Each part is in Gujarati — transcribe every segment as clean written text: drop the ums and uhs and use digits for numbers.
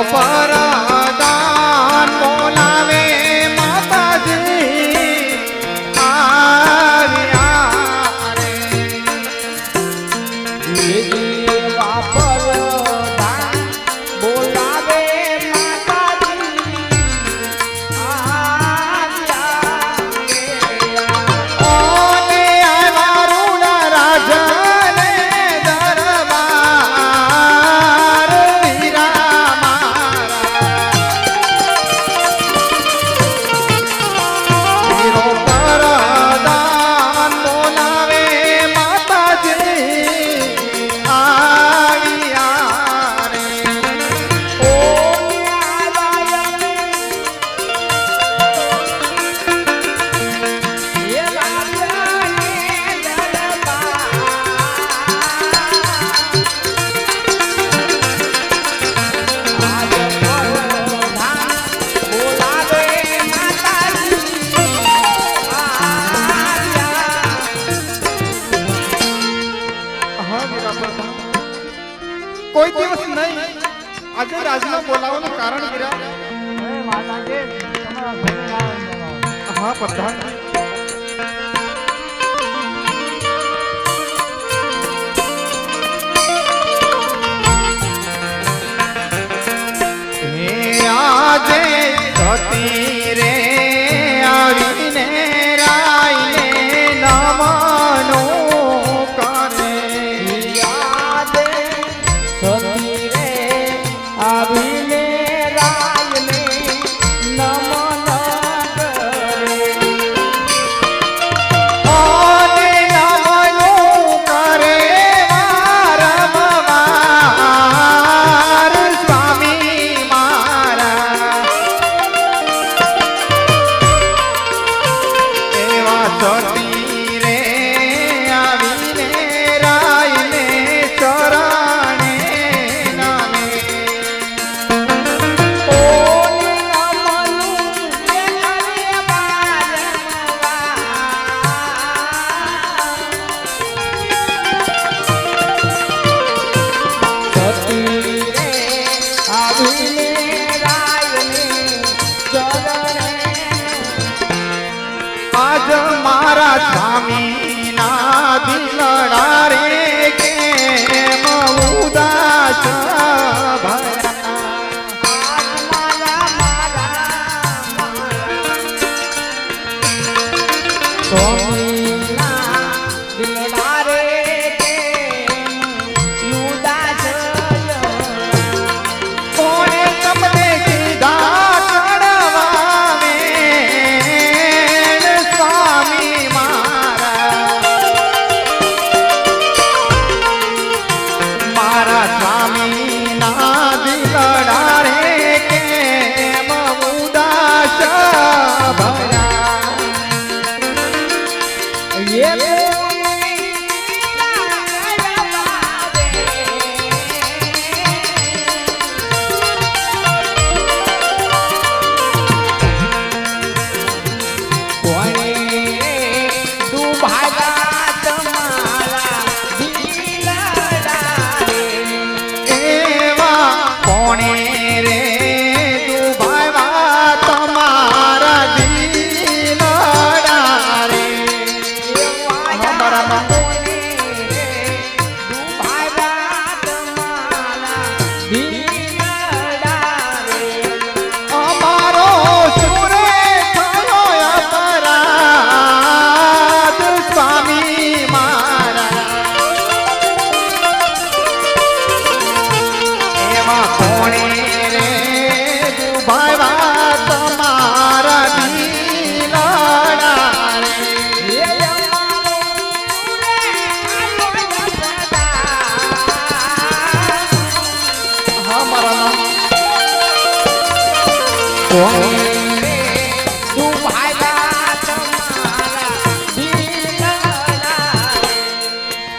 પરદાન બોલાવે માતાજી આવ્યા રે દેવા પરદાન બોલાવે માતાજી આવ્યા ઓને આવ્યા રૂણ રાજને દરબાર વીરા મારા વીરો પરદાન બોલાવે માતાજી આવ્યા રે કોઈ દિવસ નહીં આજે રાજના બોલાવવાનું કારણ કર્યા હા પ્રધાન હે આજે સતી રે આવીને રાઈને નમનો કરે આવીને રાયને નમન કરે ઓને નમનો કરે વારંવાર સ્વામી મારા એવા સતી રે આવીને રાયને ચરણે નામે આજ મારા સ્વામી ના દિલડા રે કેમ ઉદાસ કોણે તમને કીધા ચડવાવે સ્વામી મારા સ્વામી ના દિલડા રે કેમ ઉદાસ ભરા એવા કોણે રે દુભાવા તમારા દિલડા રે અમારો સુરે થયો અપરાધ સ્વામી મારા એમાં કોણે રે દુભાવા તમારા દિલડા રે હા મારા નામ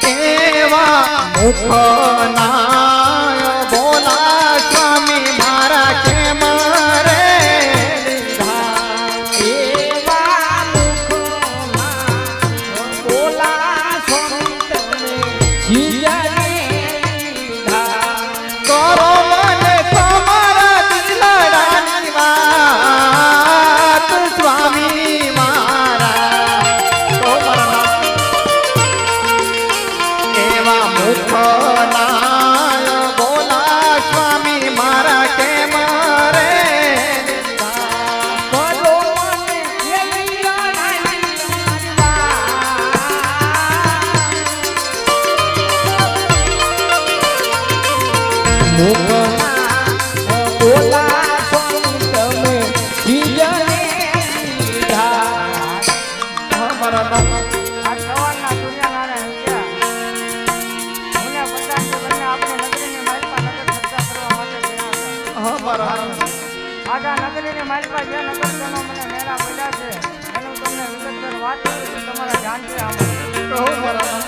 એવા મુખના બોલા સ્વામી મારા કેમ રે કરો મને તમારા મુખના બોલા સ્વામી મારા કેમ રે બોલો મને એવી રાણી મુખના બોલા સ્વામી તમે જીજને દીધા મારા નામ આ સવારના સૂર્યનારાયણ ત્યાં મને બધાને બંને આપણે નગરીની માલિકા નગર ચર્ચા કરવા માટે ગયા હતા. હા મારા આજા નગરીની માલિકા જે નગરજનો મને મેળા પડ્યા છે એનું તમને વિગતવાર વાત કરું છું, તમારા ધ્યાનથી સાંભળો. કહો મારા નામ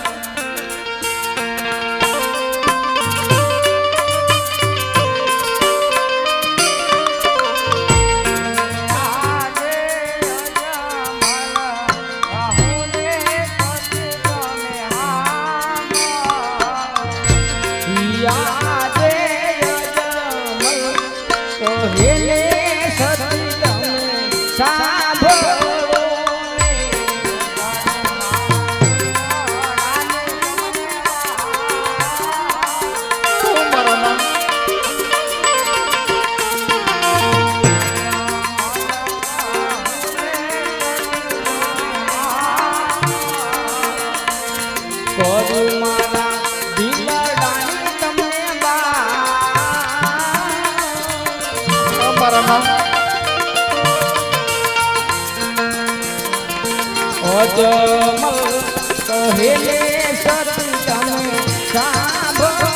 કહેલે સતી તમે સાંભળો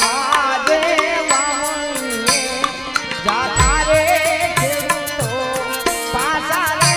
આજે વાવણીએ જાતા રે ખેડૂતો પાછા રે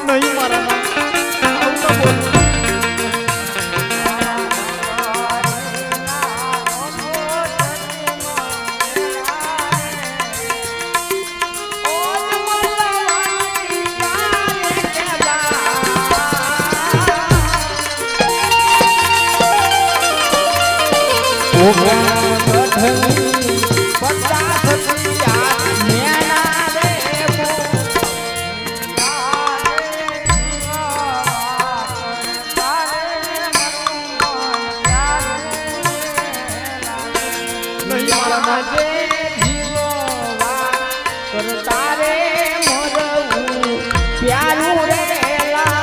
નહીં મારા નામ આવું ન બોલ તારે મોરવું પ્યારું રેલા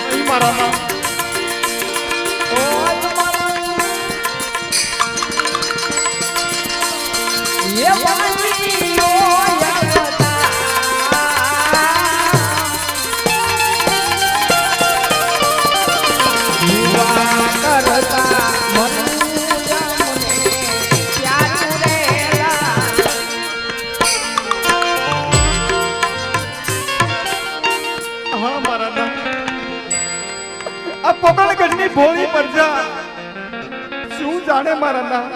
નહીં મારા નામ હા મારા નામ આ પોકળગઢની ભોળી પ્રજા શું જાણે મારા નામ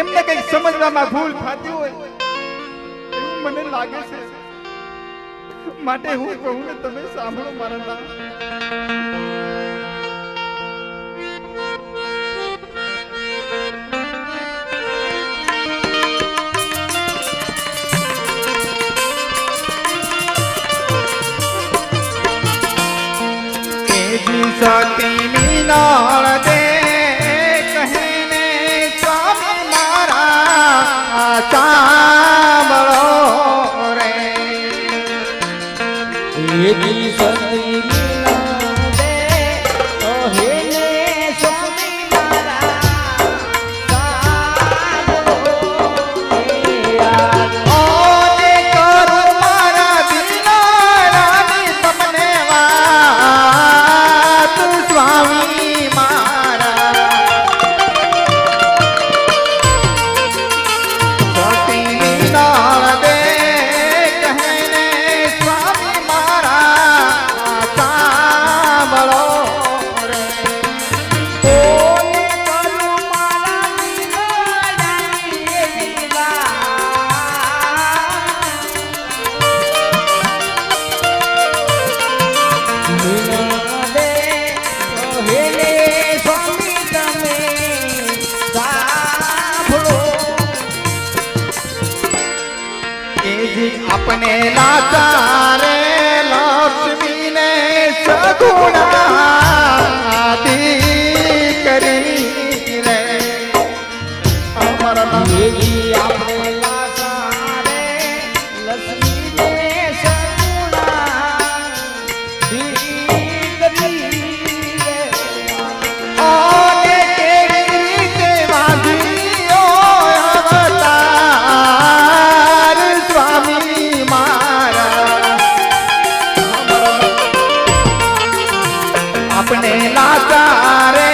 એમને કઈક સમજવામાં ભૂલ થતી હોય એવું મને લાગે છે માટે હું કહું ને તમે સાંભળો મારા નામ अपने लाचारे लक्ष्मी ने सगुणा दी करी रे हमारा नाम देवी આપણે લાસારે લક્ષ્મીને સગુણા દીકરી રે ओने केरी ते वाधियो अवतार स्वामी मारा अपने लाचारे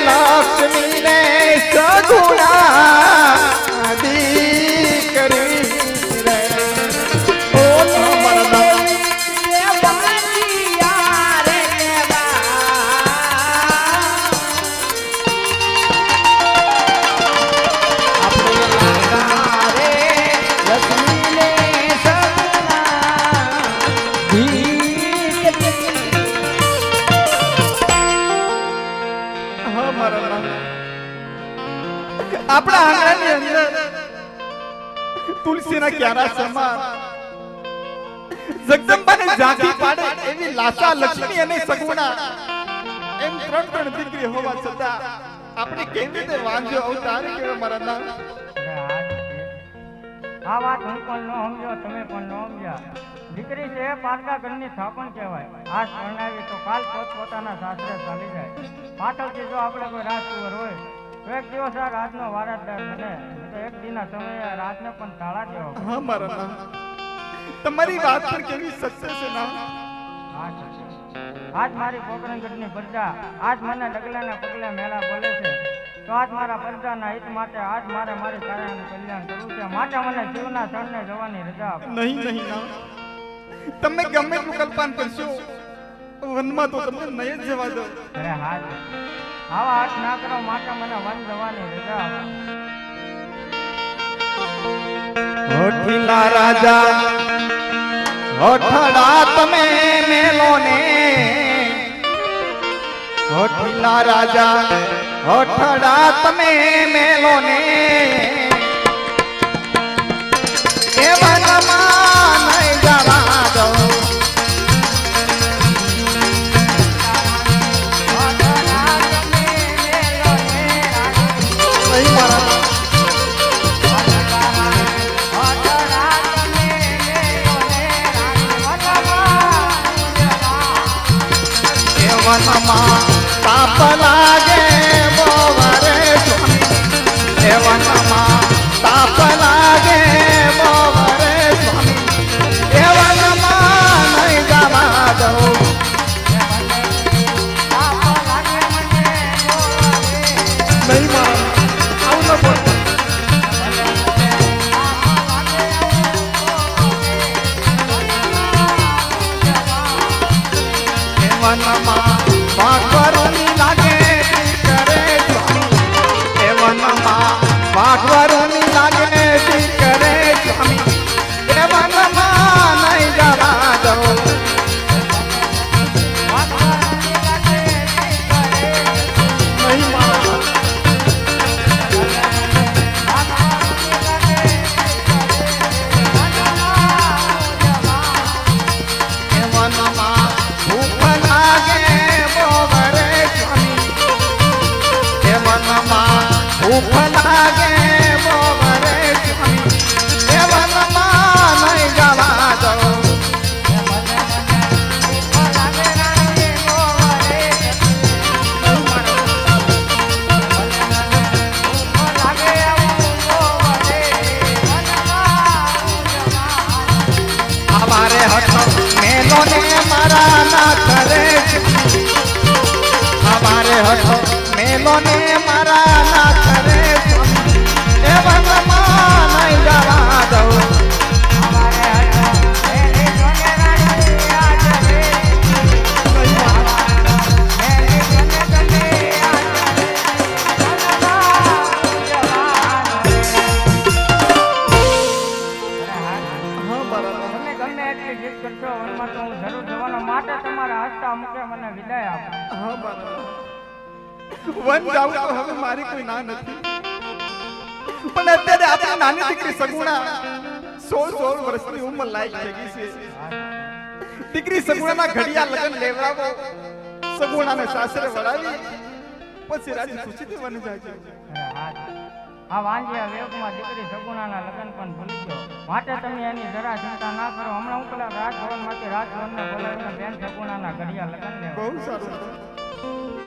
लक्ष्मी ने सगुणा दी करी रे ओ हमारा આપણા આંગણાની અંદર તુલસીના ક્યારા સમાન જગદંબાને ઝાંખી પાડે એવી લાસા લક્ષ્મી અને સગુણા એમ ત્રણ દીકરી હોવા છતાં આપણે કેવી રીતે વાંધ્યો અવતાર કેવો મારા નામ આ વાત હું પણ ન સમજ્યો, તમે પણ ન સમજ્યા. દીકરી છે પારકા ઘરની થાપણ કહેવાય. આજ પરણાવી તો કાલ પોતપોતાના સાસરે ચાલી જાય. પાછળથી જો આપણે કોઈ રાજકુંવર હોય તો એક દિવસ આ રાજનો વારસદાર બને, તો એક દિના સમયે આ રાજને પણ તાળા દેવા પડે. હા મારા નામ તમારી વાત પણ કેવી સત્ય છે ના આજ મારી પોકરણગઢની પ્રજા આજ મને ડગલાના પગલે મેળા બોલે છે, તો આજ મારા પ્રજાના હિત માટે આજ મારે મારી કાયાનું કલ્યાણ કરવું છે. માટે મને જીવના શરણે જવાની રજા આપો. નહીં નહીં ના તમે ગમે એટલું કલ્પના કરશો વનમાં તો તમને નહીં જ જવા દો. અરે હા જ. આવા હાથ ના કરો, માટે મને વન જવાની રજા આપો. હોઠીલા રાજા હોઠડા તમે મેલો ને હોઠીલા રાજા હોઠડા તમે મેલો ને એવનમાં નહીં જવા દો. નહીં મારા વનમાં પાપ લાગે બોવરે સ્વામી એ વનમાં પાપ લાગે બોવરે સ્વામી એ વનમાં નહીં જવા દઉં. નહીં માં આવું ન બોલ. વનમાં વાઘવરુની લાગે કરે સ્વામી એ વનમાં વાઘવરુની લાગે કરે સ્વામી એ વનમાં નહીં જવા દઉં. નહીં માં એ વનમાં ભૂખ લાગે બોવરે સ્વામી એ વનમાં ભૂખ લાગે બોવરે સ્વામી એ વનમાં નહીં જવા દઉં. અમારે હતો મેલો ને મારા ના કરે અમારે હતો મેલો ને મારા ના કરે એ વનમાં નહીં જવા દઉં. તમે ગમે એટલી જીદ કરશો, વનમાં તો હું જરૂર જવાનો. માટે તમારા હસતા મુખે મને વિદાય આપો. હા મારા વન જાવું તો હવે મારી કોઈ ના નથી, પણ અત્યારે આપણી નાની દીકરી સગુણા 16 વર્ષની ઉંમર લાયક થઈ ગઈ છે દીકરી સગુણાના ઘડિયા લગ્ન લેવડાવો સગુણાને સાસરે વળાવી પછી રાજી ખુશીથી વન જાય આ વાંજિયા વેગમાં દીકરી સગુણાના લગ્ન પણ ભૂલી ગયો માટે તમે એની જરા ચિંતા ના કરો હમણાં હું પેલા રાજભવનમાંથી રાજભવનને બોલાવીને બેન સગુણાના ઘડિયા લગ્ન લેવા બહુ સારું